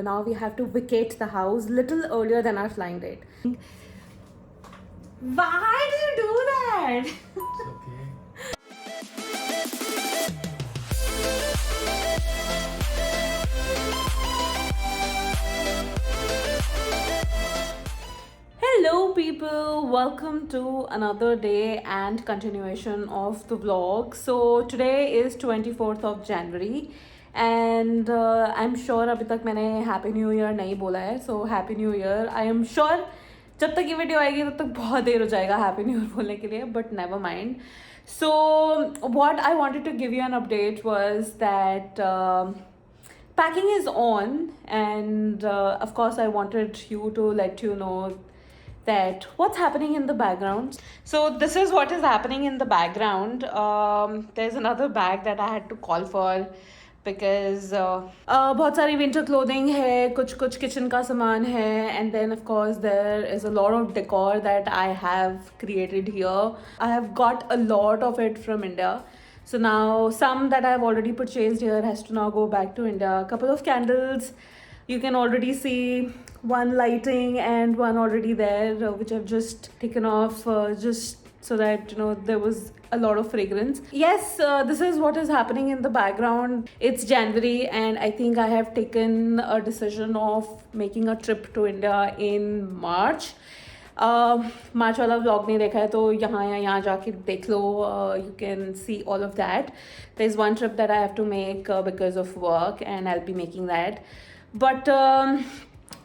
now we have to vacate the house little earlier than our flying date. Why do you do that? It's okay. Hello people, welcome to another day and continuation of the vlog. So today is 24th of January and I'm sure अभी तक मैंने Happy New Year नहीं बोला है. So Happy New Year. I am sure जब तक ये video आएगी तब तक बहुत देर हो जाएगा Happy New Year बोलने के लिए, but never mind. So what I wanted to give you an update was that packing is on, and of course I wanted you to let you know that what's happening in the background. So this is what is happening in the background. There's another bag that I had to call for because बहुत सारी winter clothing है, कुछ kitchen का सामान है, and then of course there is a lot of decor that I have created here. I have got a lot of it from India. So now some that I've already purchased here has to now go back to India. A couple of candles, you can already see one lighting and one already there, which I've just taken off just so that there was a lot of fragrance. Yes, this is what is happening in the background. It's January and I think I have taken a decision of making a trip to India in March. मार्च वाला vlog नहीं देखा है तो यहाँ जाके देख लो. You can see all of that. There's one trip that I have to make because of work and I'll be making that. But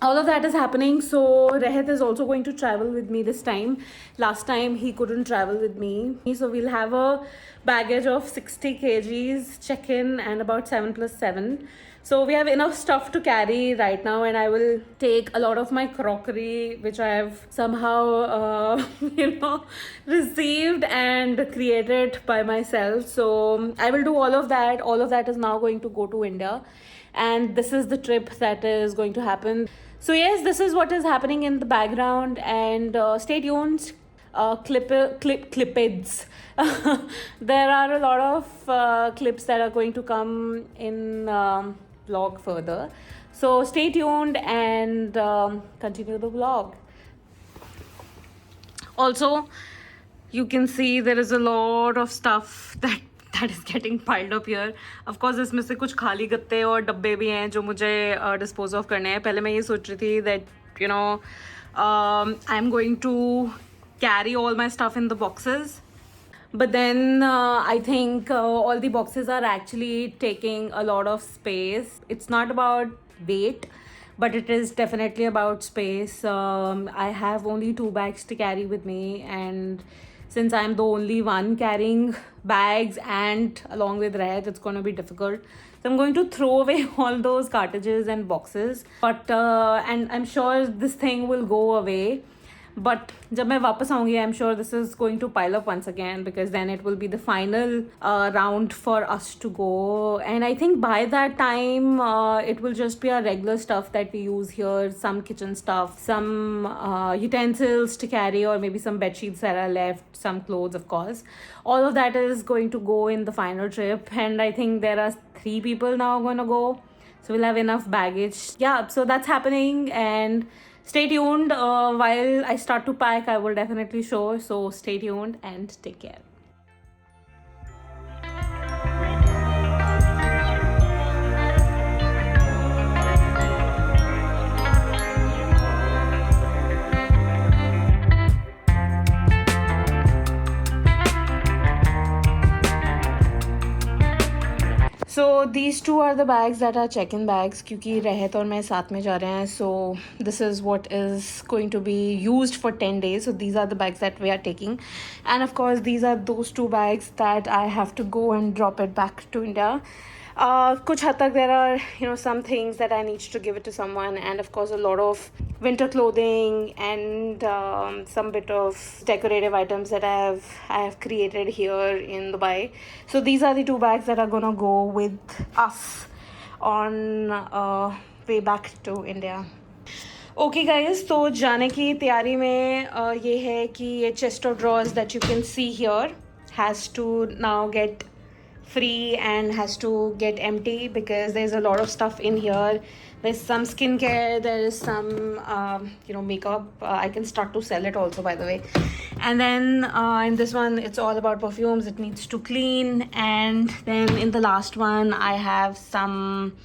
all of that is happening. So Rehat is also going to travel with me this time. Last time he couldn't travel with me. So we'll have a baggage of 60 kgs check-in and about 7 plus 7. So we have enough stuff to carry right now, and I will take a lot of my crockery which I have somehow received and created by myself. So I will do all of that. All of that is now going to go to India, and this is the trip that is going to happen. So yes, this is what is happening in the background, and stay tuned. Clipids. There are a lot of clips that are going to come in vlog further. So stay tuned and continue the vlog. Also, you can see there is a lot of stuff that is getting piled up here. Of course, इसमें से कुछ खाली गत्ते और डब्बे भी हैं जो मुझे dispose of करने हैं. पहले मैं ये सोच रही थी that I'm going to carry all my stuff in the boxes, but then I think all the boxes are actually taking a lot of space. It's not about weight, but it is definitely about space. I have only 2 bags to carry with me, and since I'm the only one carrying bags and along with Rehat, it's going to be difficult. So I'm going to throw away all those cartridges and boxes, but and I'm sure this thing will go away. But जब मैं वापस आऊँगी, I'm sure this is going to pile up once again, because then it will be the final round for us to go. And I think by that time, it will just be our regular stuff that we use here, some kitchen stuff, some utensils to carry, or maybe some bed sheets that are left, some clothes, of course. All of that is going to go in the final trip. And I think there are 3 people now going to go. So we'll have enough baggage. Yeah, so that's happening, and stay tuned. While I start to pack, I will definitely show. So stay tuned and take care. So these 2 are the bags that are check-in bags, क्योंकि रहत और मैं साथ में जा रहे हैं. So this is what is going to be used for 10 days. So these are the bags that we are taking, and of course these are those 2 bags that I have to go and drop it back to India. कुछ हद तक there are some things that I need to give it to someone, and of course a lot of winter clothing and some bit of decorative items that I have created here in Dubai. So these are the 2 bags that are gonna go with us on way back to India. Okay guys, तो जाने की तैयारी में ये है कि ये chest of drawers that you can see here has to now get free and has to get empty because there's a lot of stuff in here. There's some skincare, there is some makeup. I can start to sell it also, by the way. And then in this one it's all about perfumes. It needs to clean. And then in the last one I have some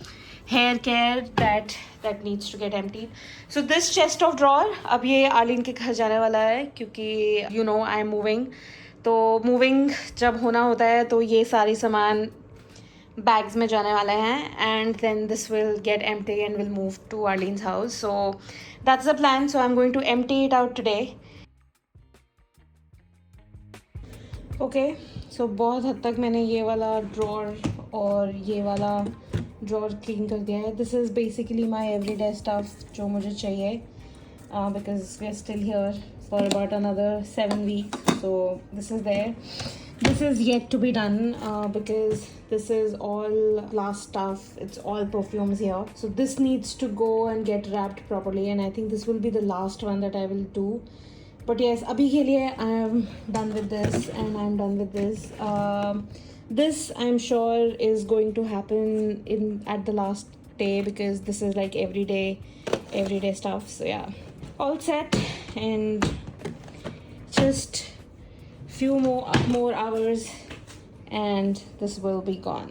hair care that needs to get emptied. So this chest of drawer, अब ये Arlene के घर जाने वाला है क्योंकि I am moving. तो moving जब होना होता है तो ये सारी सामान बैग्स में जाने वाले हैं. And then this will get empty and will move to Arlin's house. So that's the plan. So I am going to empty it out today. Okay, so बहुत हद तक मैंने ये वाला ड्रॉर और ये वाला ड्रॉर क्लीन कर दिया है. This is basically my everyday stuff जो मुझे चाहिए because we are still here for about another 7 weeks. So this is there. This is yet to be done because this is all last stuff. It's all perfumes here. So this needs to go and get wrapped properly, and I think this will be the last one that I will do. But yes, abhi ke liye I am done with this and I am done with this. This I'm sure is going to happen at the last day because this is like everyday stuff. So yeah, all set. And just few more hours and this will be gone.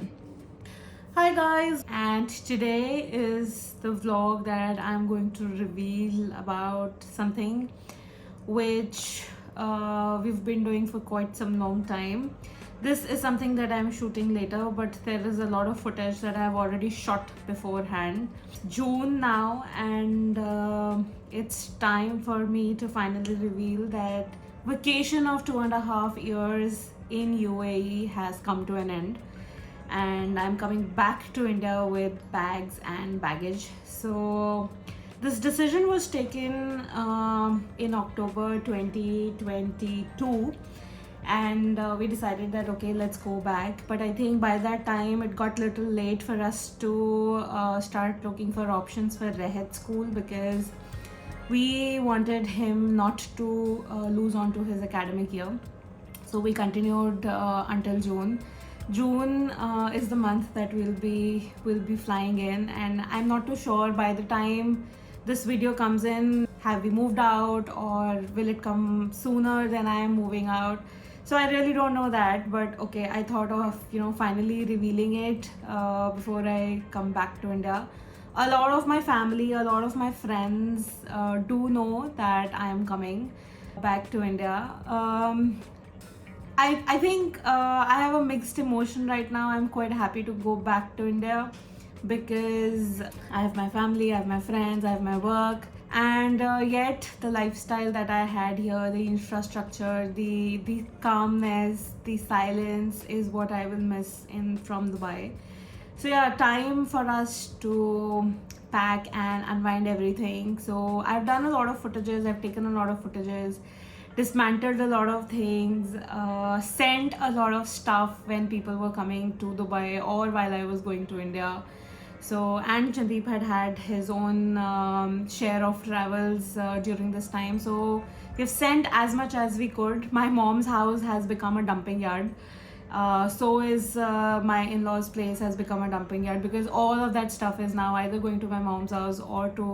Hi guys, and today is the vlog that I'm going to reveal about something which we've been doing for quite some long time. This is something that I'm shooting later, but there is a lot of footage that I've already shot beforehand. June now, and it's time for me to finally reveal that vacation of 2.5 years in UAE has come to an end, and I'm coming back to India with bags and baggage. So this decision was taken in October 2022. And we decided that okay, let's go back. But I think by that time it got a little late for us to start looking for options for Rehat school because we wanted him not to lose on to his academic year. So we continued until June. June is the month that we'll be flying in, and I'm not too sure by the time this video comes in, have we moved out or will it come sooner than I am moving out. So I really don't know that, but okay, I thought of finally revealing it before I come back to India. A lot of my family, a lot of my friends do know that I am coming back to India. I think I have a mixed emotion right now. I'm quite happy to go back to India because I have my family, I have my friends, I have my work, and yet the lifestyle that I had here, the infrastructure, the calmness, the silence is what I will miss from Dubai. So yeah, time for us to pack and unwind everything. So I've done a lot of footages, I've taken a lot of footages, dismantled a lot of things, sent a lot of stuff when people were coming to Dubai or while I was going to India. So, and Chandeep had his own share of travels during this time. So we've sent as much as we could. My mom's house has become a dumping yard. So is my in-laws' place has become a dumping yard because all of that stuff is now either going to my mom's house or to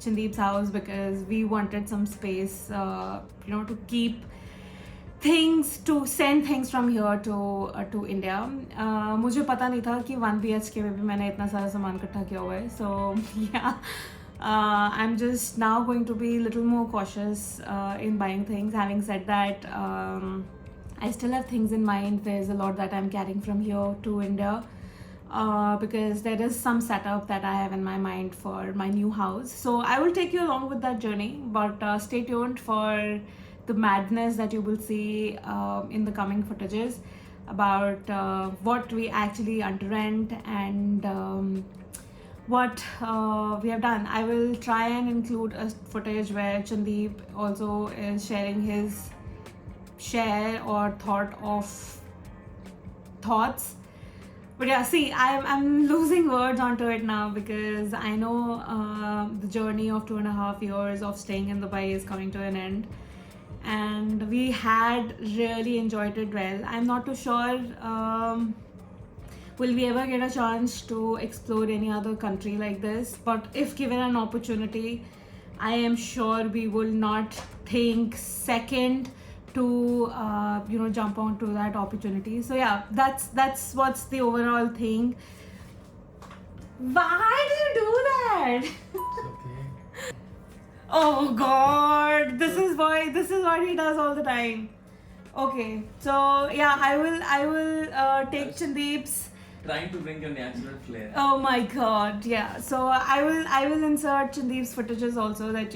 Chandeep's house because we wanted some space, to keep things, to send things from here to India. मुझे पता नहीं था कि 1 BHK में भी मैंने इतना सारा सामान इकट्ठा किया हुआ है. So yeah, I'm just now going to be a little more cautious in buying things. Having said that, I still have things in mind. There's a lot that I'm carrying from here to India because there is some setup that I have in my mind for my new house. So I will take you along with that journey, but stay tuned for the madness that you will see in the coming footages about what we actually underwent and what we have done. I will try and include a footage where Chandeep also is sharing his share or thoughts. But yeah, see, I'm losing words onto it now because I know the journey of 2.5 years of staying in Dubai is coming to an end. and we had really enjoyed it well. I'm not too sure will we ever get a chance to explore any other country like this, but if given an opportunity, I am sure we will not think second to jump onto that opportunity. So yeah, that's what's the overall thing. Why do you do that? Okay. Oh god, this is what he does all the time. Okay, so yeah, I will take Chandeep's. Trying to bring your natural flair. Oh my god, yeah. So I will insert Chandeep's footages also, that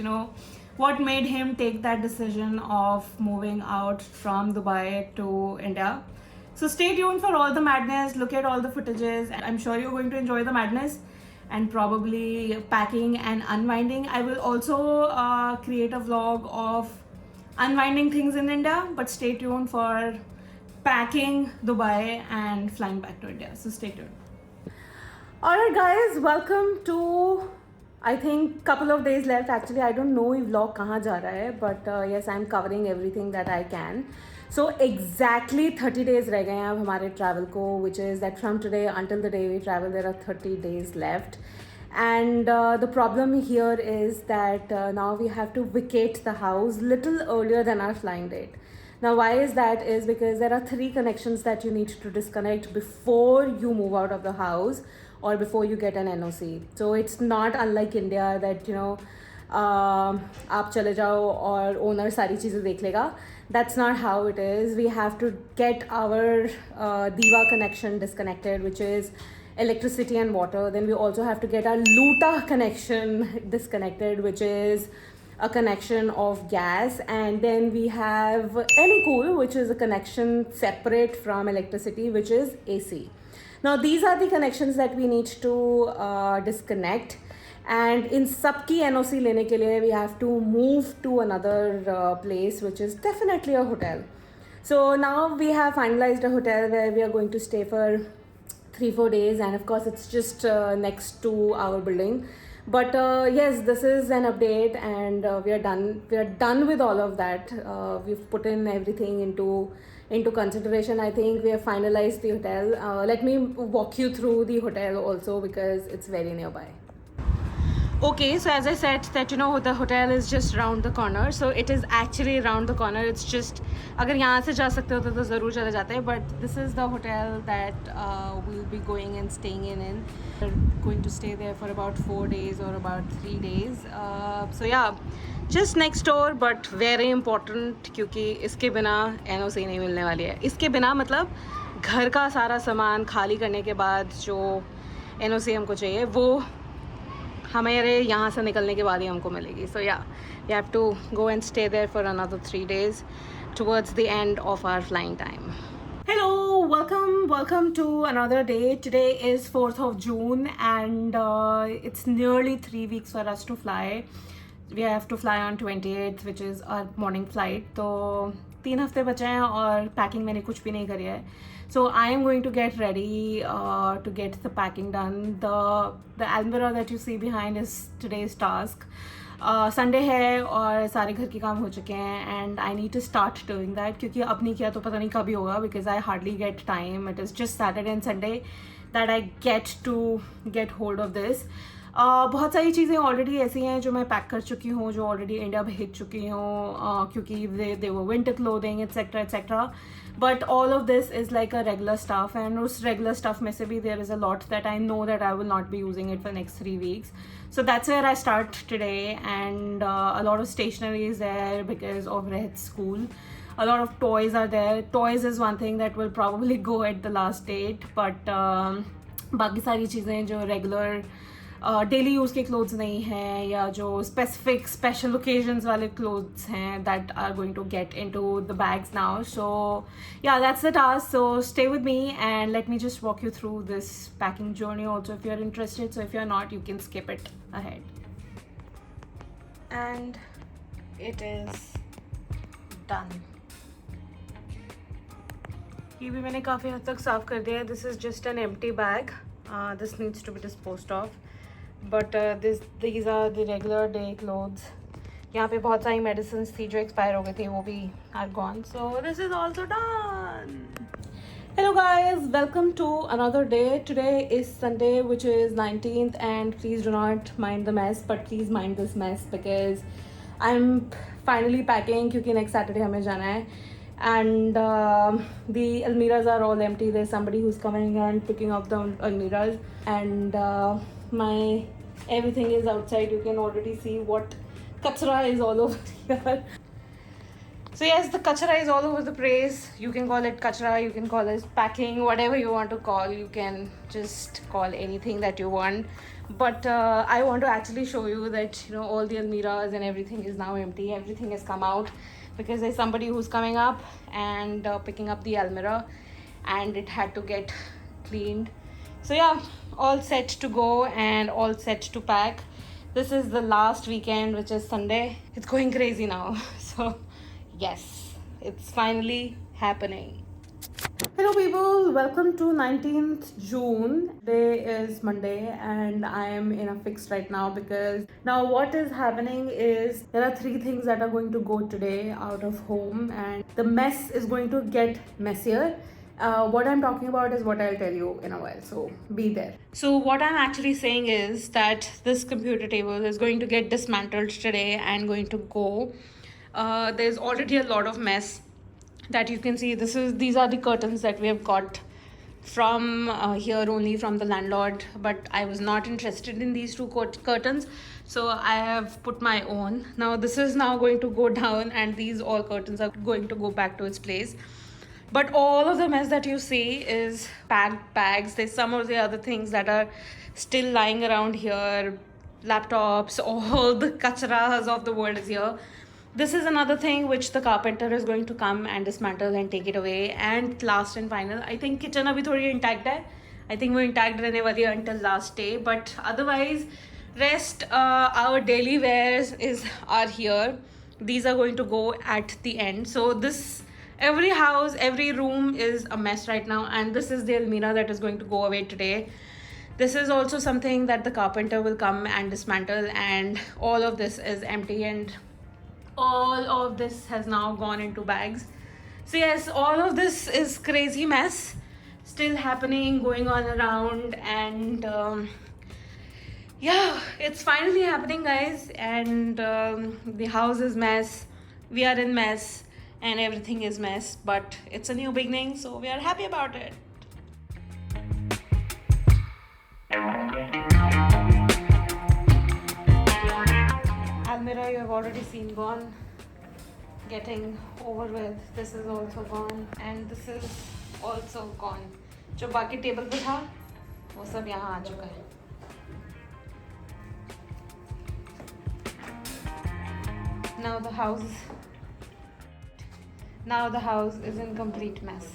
what made him take that decision of moving out from Dubai to India. So stay tuned for all the madness, look at all the footages, and I'm sure you're going to enjoy the madness and probably packing and unwinding. I will also create a vlog of unwinding things in India, but stay tuned for packing Dubai and flying back to India. So stay tuned. Alright guys, welcome to, I think, couple of days left. Actually, I don't know if vlog kahan ja raha hai, but yes, I'm covering everything that I can. So exactly 30 days रह गए हैं अब हमारे travel को, which is that from today until the day we travel, there are 30 days left. And the problem here is that now we have to vacate the house little earlier than our flying date. Now why is that? Is because there are 3 connections that you need to disconnect before you move out of the house or before you get an NOC. So it's not unlike India that आप चले जाओ और owner सारी चीज़ें देख लेगा. That's not how it is. We have to get our Diva connection disconnected, which is electricity and water. Then we also have to get our Luta connection disconnected, which is a connection of gas. And then we have Anycool, which is a connection separate from electricity, which is AC. Now these are the connections that we need to disconnect. And in सबकी NOC लेने के लिए we have to move to another place, which is definitely a hotel. So now we have finalized a hotel where we are going to stay for 3-4 days, and of course it's just next to our building. But yes, this is an update, and we are done with all of that. We've put in everything into consideration. I think we have finalized the hotel. Let me walk you through the hotel also, because it's very nearby. Okay, so as I said that the hotel is just round the corner. So it is actually round the corner. It's just अगर यहाँ से जा सकते होते तो ज़रूर चले जाते हैं. But this is the hotel that we'll be going and staying in. We're going to stay there for about 4 days or about 3 days. So yeah, just next door, but very important, क्योंकि इसके बिना NOC नहीं मिलने वाली है. इसके बिना मतलब घर का सारा सामान खाली करने के बाद जो NOC हमको चाहिए वो हमारे यहाँ से निकलने के बाद ही हमको मिलेगी. So yeah, we have to go and stay there for another 3 days towards the end of our flying time. Hello, welcome to another day. Today is 4th of June, and it's nearly 3 weeks for us to fly. We have to fly on 28th, which is our morning flight. तो 3 हफ्ते बचे हैं और packing मैंने कुछ भी नहीं करी है. So I am going to get ready to get the packing done. The almirah that you see behind is today's task. Sunday है और सारे घर के काम हो चुके हैं, and I need to start doing that, क्योंकि अब नहीं किया तो पता नहीं कब ही होगा, because I hardly get time. It is just Saturday and Sunday that I get to get hold of this. बहुत सारी चीज़ें ऑलरेडी ऐसी हैं जो मैं पैक कर चुकी हूँ, जो ऑलरेडी इंडिया भेज चुकी हूँ, क्योंकि दे वो winter clothing etcetera etcetera. But all of this is like a regular stuff, and उस रेगुलर स्टफ में से भी there is a lot that I know that I will not be using it for next 3 weeks. So that's where I start today, and a lot of stationery is there because of Rehat's school. A lot of toys are there. Toys is one thing that will probably go at the last date, but बाकी सारी चीज़ें जो regular daily use के clothes नहीं हैं, या जो specific special occasions वाले क्लोथ्स हैं, that are going to get into the bags now. So yeah that's the task. So stay with me and let me just walk you through this packing journey also if you're interested. So if you're not, you can skip it ahead. And it is done. ये भी मैंने काफ़ी हद तक साफ़ कर दिया है. This is just an empty bag. This needs to be disposed of. But these are the regular day clothes. यहाँ पे बहुत सारी medicines थी जो expire हो गई थी, वो भी are gone. So this is also done. Hello guys, welcome to another day. Today is Sunday, which is 19th, and please do not mind the mess, but please mind this mess because I'm finally packing क्योंकि next Saturday हमें जाना है. And the almiras are all empty. There's somebody who's coming and picking up the almiras, and my everything is outside. You can already see what kachra is all over here. So yes, the kachra is all over the place. You can call it kachra, you can call it packing, whatever you want to call. You can just call anything that you want. But I want to actually show you that, you know, all the almiras and everything is now empty. Everything has come out because there's somebody who's coming up and picking up the almirah, and it had to get cleaned. So yeah, all set to go and all set to pack. This is the last weekend, which is Sunday. It's going crazy now. So yes, it's finally happening. Hello people, welcome to 19th June. Today is Monday and I am in a fix right now because now what is happening is there are three things that are going to go today out of home, and the mess is going to get messier. What I'm talking about is what I'll tell you in a while, so be there. So what I'm actually saying is that this computer table is going to get dismantled today and going to go. There's already a lot of mess that you can see. These are the curtains that we have got from here, only from the landlord, but I was not interested in these two curtains, so I have put my own. Now this is now going to go down, and these all curtains are going to go back to its place. But all of the mess that you see is packed bags. There's some of the other things that are still lying around here, laptops, all the kacharas of the world is here. This is another thing which the carpenter is going to come and dismantle and take it away. And last and final, I think kitchen abhi thodi intact hai. I think वो intact रहने वाली है until last day. But otherwise, rest our daily wears are here. These are going to go at the end. So this every house, every room is a mess right now, and this is the almirah that is going to go away today. This is also something that the carpenter will come and dismantle, and all of this is empty, and all of this has now gone into bags. So yes, all of this is crazy mess still happening, going on around, and yeah, it's finally happening guys. And the house is mess, we are in mess, and everything is mess, but it's a new beginning, so we are happy about it. Almirah you have already seen gone, getting over with. This is also gone, and this is also gone. जो बाकी table पे था वो सब यहाँ आ चुका है. Now the house is in complete mess.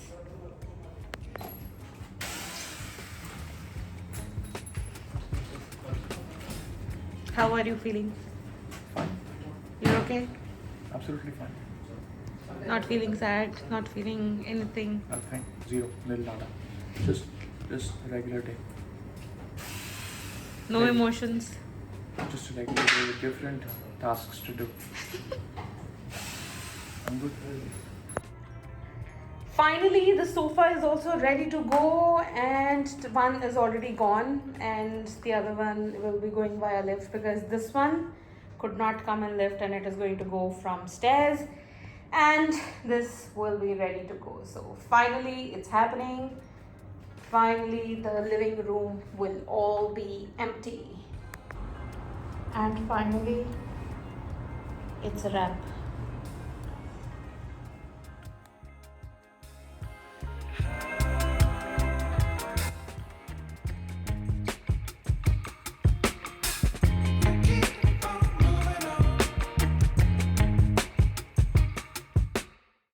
How are you feeling? Fine. You're okay? Absolutely fine. Not feeling sad, not feeling anything. Nothing. Zero. Nil nada. Just a regular day. No Maybe. emotions. Just a regular day with different tasks to do. I'm good. Finally, the sofa is also ready to go, and one is already gone, and the other one will be going via lift because this one could not come in lift, and it is going to go from stairs, and this will be ready to go. So finally it's happening. Finally the living room will all be empty, and finally it's a wrap.